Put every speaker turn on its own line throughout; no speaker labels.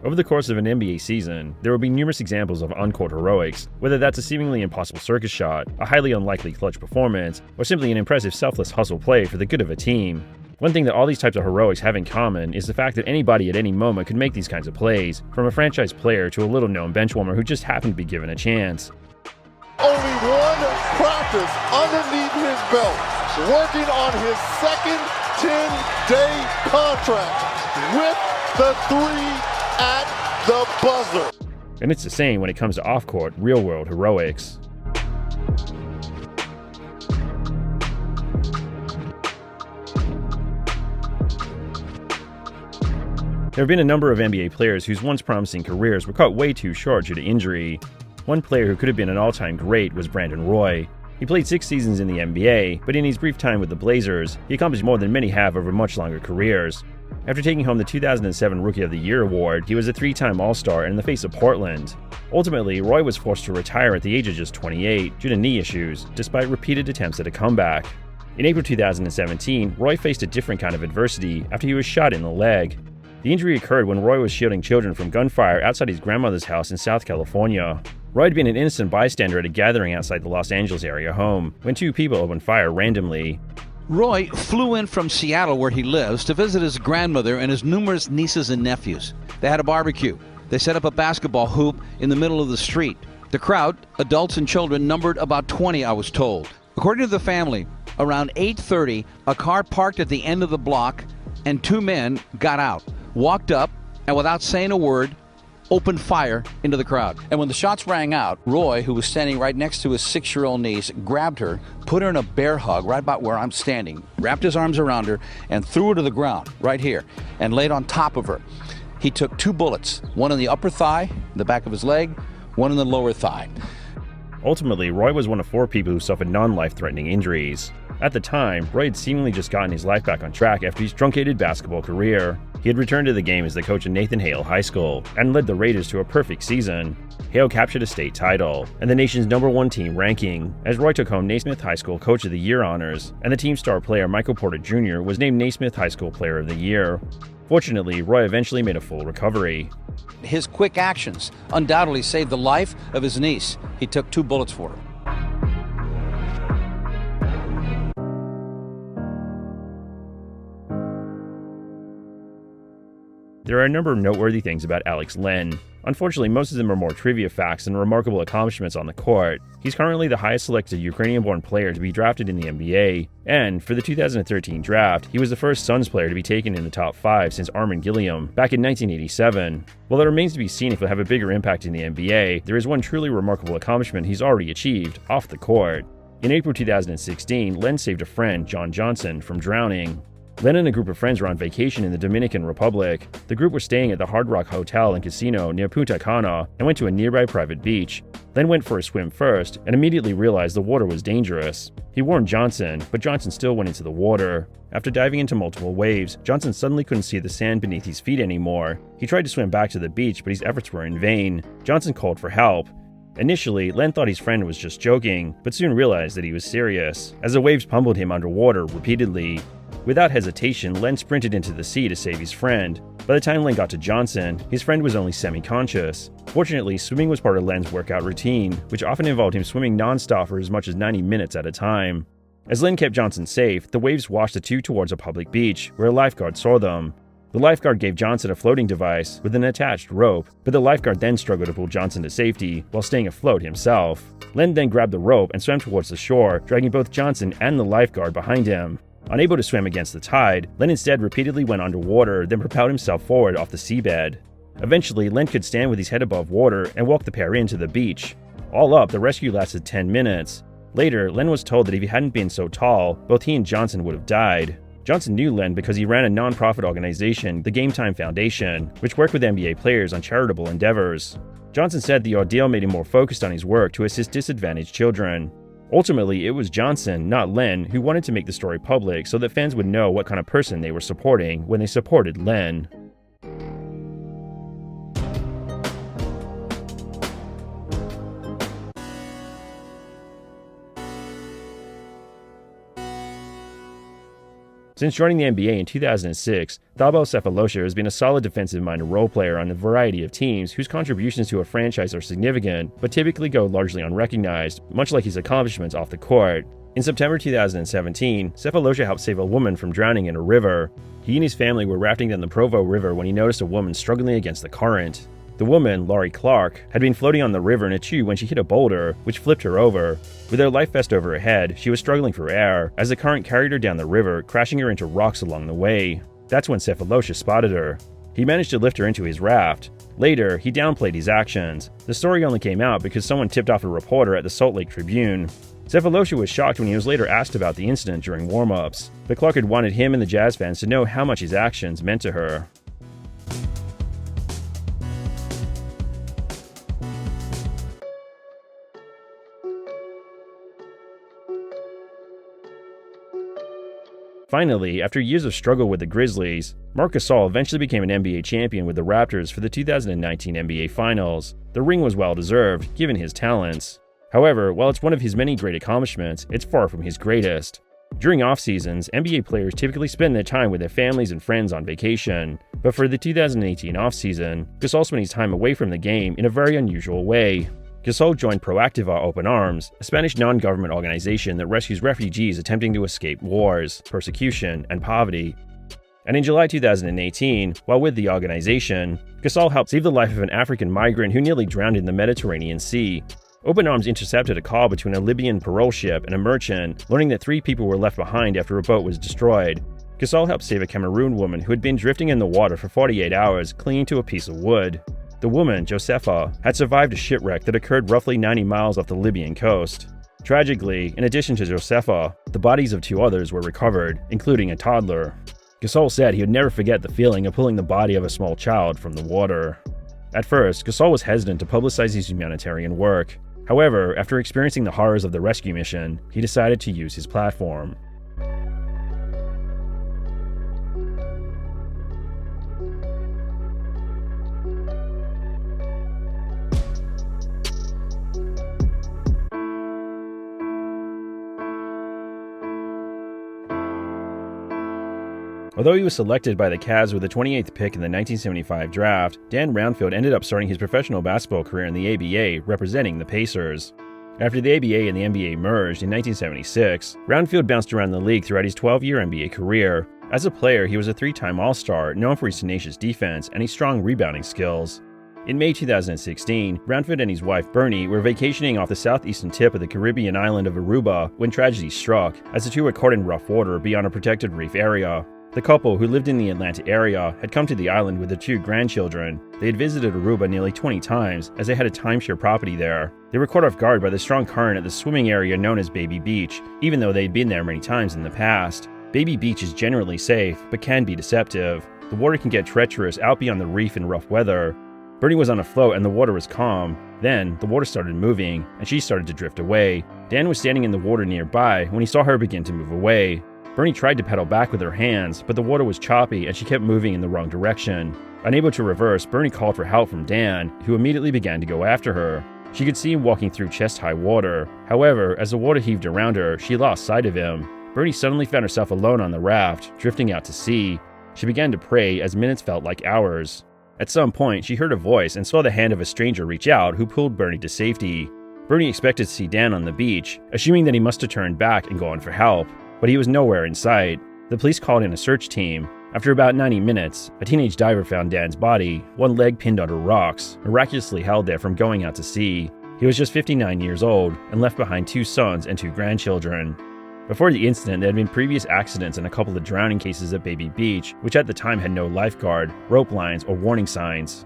Over the course of an NBA season, there will be numerous examples of on-court heroics, whether that's a seemingly impossible circus shot, a highly unlikely clutch performance, or simply an impressive selfless hustle play for the good of a team. One thing that all these types of heroics have in common is the fact that anybody at any moment could make these kinds of plays, from a franchise player to a little-known benchwarmer who just happened to be given a chance.
Only one practice underneath his belt, working on his second 10-day contract with the 3 at the buzzer.
And it's the same when it comes to off-court, real-world heroics. There have been a number of NBA players whose once promising careers were cut way too short due to injury. One player who could have been an all-time great was Brandon Roy. He played 6 seasons in the NBA, but in his brief time with the Blazers, he accomplished more than many have over much longer careers. After taking home the 2007 Rookie of the Year award, he was a 3-time All-Star and in the face of Portland. Ultimately, Roy was forced to retire at the age of just 28 due to knee issues, despite repeated attempts at a comeback. In April 2017, Roy faced a different kind of adversity after he was shot in the leg. The injury occurred when Roy was shielding children from gunfire outside his grandmother's house in South California. Roy had been an innocent bystander at a gathering outside the Los Angeles area home when 2 people opened fire randomly.
Roy flew in from Seattle, where he lives, to visit his grandmother and his numerous nieces and nephews. They had a barbecue. They set up a basketball hoop in the middle of the street. The crowd, adults and children, numbered about 20, I was told. According to the family, around 8:30, a car parked at the end of the block and 2 men got out, walked up, and without saying a word, opened fire into the crowd. And when the shots rang out, Roy, who was standing right next to his 6-year-old niece, grabbed her, put her in a bear hug right about where I'm standing, wrapped his arms around her, and threw her to the ground right here, and laid on top of her. He took 2 bullets, one in the upper thigh, the back of his leg, one in the lower thigh.
Ultimately, Roy was one of 4 people who suffered non-life-threatening injuries. At the time, Roy had seemingly just gotten his life back on track after his truncated basketball career. He had returned to the game as the coach of Nathan Hale High School and led the Raiders to a perfect season. Hale captured a state title and the nation's #1 team ranking as Roy took home Naismith High School Coach of the Year honors, and the team's star player Michael Porter Jr. was named Naismith High School Player of the Year. Fortunately, Roy eventually made a full recovery.
His quick actions undoubtedly saved the life of his niece. He took 2 bullets for her.
There are a number of noteworthy things about Alex Len. Unfortunately, most of them are more trivia facts than remarkable accomplishments on the court. He's currently the highest selected Ukrainian-born player to be drafted in the NBA, and for the 2013 draft, he was the first Suns player to be taken in the top 5 since Armin Gilliam back in 1987. While it remains to be seen if he'll have a bigger impact in the NBA, there is one truly remarkable accomplishment he's already achieved off the court. In April 2016, Len saved a friend, John Johnson, from drowning. Len and a group of friends were on vacation in the Dominican Republic. The group were staying at the Hard Rock Hotel and Casino near Punta Cana and went to a nearby private beach. Len went for a swim first and immediately realized the water was dangerous. He warned Johnson, but Johnson still went into the water. After diving into multiple waves, Johnson suddenly couldn't see the sand beneath his feet anymore. He tried to swim back to the beach, but his efforts were in vain. Johnson called for help. Initially, Len thought his friend was just joking, but soon realized that he was serious, as the waves pummeled him underwater repeatedly. Without hesitation, Len sprinted into the sea to save his friend. By the time Len got to Johnson, his friend was only semi-conscious. Fortunately, swimming was part of Len's workout routine, which often involved him swimming non-stop for as much as 90 minutes at a time. As Len kept Johnson safe, the waves washed the 2 towards a public beach, where a lifeguard saw them. The lifeguard gave Johnson a floating device with an attached rope, but the lifeguard then struggled to pull Johnson to safety while staying afloat himself. Len then grabbed the rope and swam towards the shore, dragging both Johnson and the lifeguard behind him. Unable to swim against the tide, Len instead repeatedly went underwater, then propelled himself forward off the seabed. Eventually, Len could stand with his head above water and walk the pair into the beach. All up, the rescue lasted 10 minutes. Later, Len was told that if he hadn't been so tall, both he and Johnson would have died. Johnson knew Len because he ran a non-profit organization, the Game Time Foundation, which worked with NBA players on charitable endeavors. Johnson said the ordeal made him more focused on his work to assist disadvantaged children. Ultimately, it was Johnson, not Len, who wanted to make the story public so that fans would know what kind of person they were supporting when they supported Len. Since joining the NBA in 2006, Thabo Sefolosha has been a solid defensive-minded role player on a variety of teams whose contributions to a franchise are significant, but typically go largely unrecognized, much like his accomplishments off the court. In September 2017, Sefolosha helped save a woman from drowning in a river. He and his family were rafting down the Provo River when he noticed a woman struggling against the current. The woman, Laurie Clark, had been floating on the river in a tube when she hit a boulder, which flipped her over. With her life vest over her head, she was struggling for air as the current carried her down the river, crashing her into rocks along the way. That's when Sefolosha spotted her. He managed to lift her into his raft. Later, he downplayed his actions. The story only came out because someone tipped off a reporter at the Salt Lake Tribune. Sefolosha was shocked when he was later asked about the incident during warm-ups, but Clark had wanted him and the Jazz fans to know how much his actions meant to her. Finally, after years of struggle with the Grizzlies, Marc Gasol eventually became an NBA champion with the Raptors for the 2019 NBA Finals. The ring was well-deserved, given his talents. However, while it's one of his many great accomplishments, it's far from his greatest. During off-seasons, NBA players typically spend their time with their families and friends on vacation. But for the 2018 off-season, Gasol spent his time away from the game in a very unusual way. Gasol joined Proactiva Open Arms, a Spanish non-government organization that rescues refugees attempting to escape wars, persecution, and poverty. And in July 2018, while with the organization, Gasol helped save the life of an African migrant who nearly drowned in the Mediterranean Sea. Open Arms intercepted a call between a Libyan parole ship and a merchant, learning that 3 people were left behind after a boat was destroyed. Gasol helped save a Cameroon woman who had been drifting in the water for 48 hours, clinging to a piece of wood. The woman, Josefa, had survived a shipwreck that occurred roughly 90 miles off the Libyan coast. Tragically, in addition to Josefa, the bodies of 2 others were recovered, including a toddler. Gasol said he would never forget the feeling of pulling the body of a small child from the water. At first, Gasol was hesitant to publicize his humanitarian work. However, after experiencing the horrors of the rescue mission, he decided to use his platform. Although he was selected by the Cavs with the 28th pick in the 1975 draft, Dan Roundfield ended up starting his professional basketball career in the ABA, representing the Pacers. After the ABA and the NBA merged in 1976, Roundfield bounced around the league throughout his 12-year NBA career. As a player, he was a 3-time All-Star, known for his tenacious defense and his strong rebounding skills. In May 2016, Roundfield and his wife Bernie were vacationing off the southeastern tip of the Caribbean island of Aruba when tragedy struck, as the two were caught in rough water beyond a protected reef area. The couple, who lived in the Atlanta area, had come to the island with their 2 grandchildren. They had visited Aruba nearly 20 times, as they had a timeshare property there. They were caught off guard by the strong current at the swimming area known as Baby Beach, even though they had been there many times in the past. Baby Beach is generally safe, but can be deceptive. The water can get treacherous out beyond the reef in rough weather. Bernie was on a float and the water was calm. Then, the water started moving, and she started to drift away. Dan was standing in the water nearby when he saw her begin to move away. Bernie tried to pedal back with her hands, but the water was choppy and she kept moving in the wrong direction. Unable to reverse, Bernie called for help from Dan, who immediately began to go after her. She could see him walking through chest-high water. However, as the water heaved around her, she lost sight of him. Bernie suddenly found herself alone on the raft, drifting out to sea. She began to pray as minutes felt like hours. At some point, she heard a voice and saw the hand of a stranger reach out who pulled Bernie to safety. Bernie expected to see Dan on the beach, assuming that he must have turned back and gone for help. But he was nowhere in sight. The police called in a search team. After about 90 minutes, a teenage diver found Dan's body, one leg pinned under rocks, miraculously held there from going out to sea. He was just 59 years old and left behind 2 sons and 2 grandchildren. Before the incident, there had been previous accidents and a couple of drowning cases at Baby Beach, which at the time had no lifeguard, rope lines, or warning signs.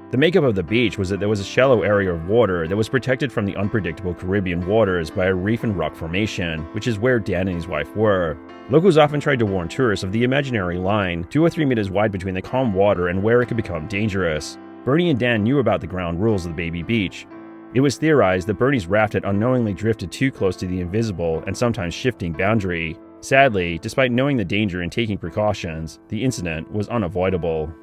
The makeup of the beach was that there was a shallow area of water that was protected from the unpredictable Caribbean waters by a reef and rock formation, which is where Dan and his wife were. Locals often tried to warn tourists of the imaginary line, 2 or 3 meters wide between the calm water and where it could become dangerous. Bernie and Dan knew about the ground rules of the Baby Beach. It was theorized that Bernie's raft had unknowingly drifted too close to the invisible and sometimes shifting boundary. Sadly, despite knowing the danger and taking precautions, the incident was unavoidable.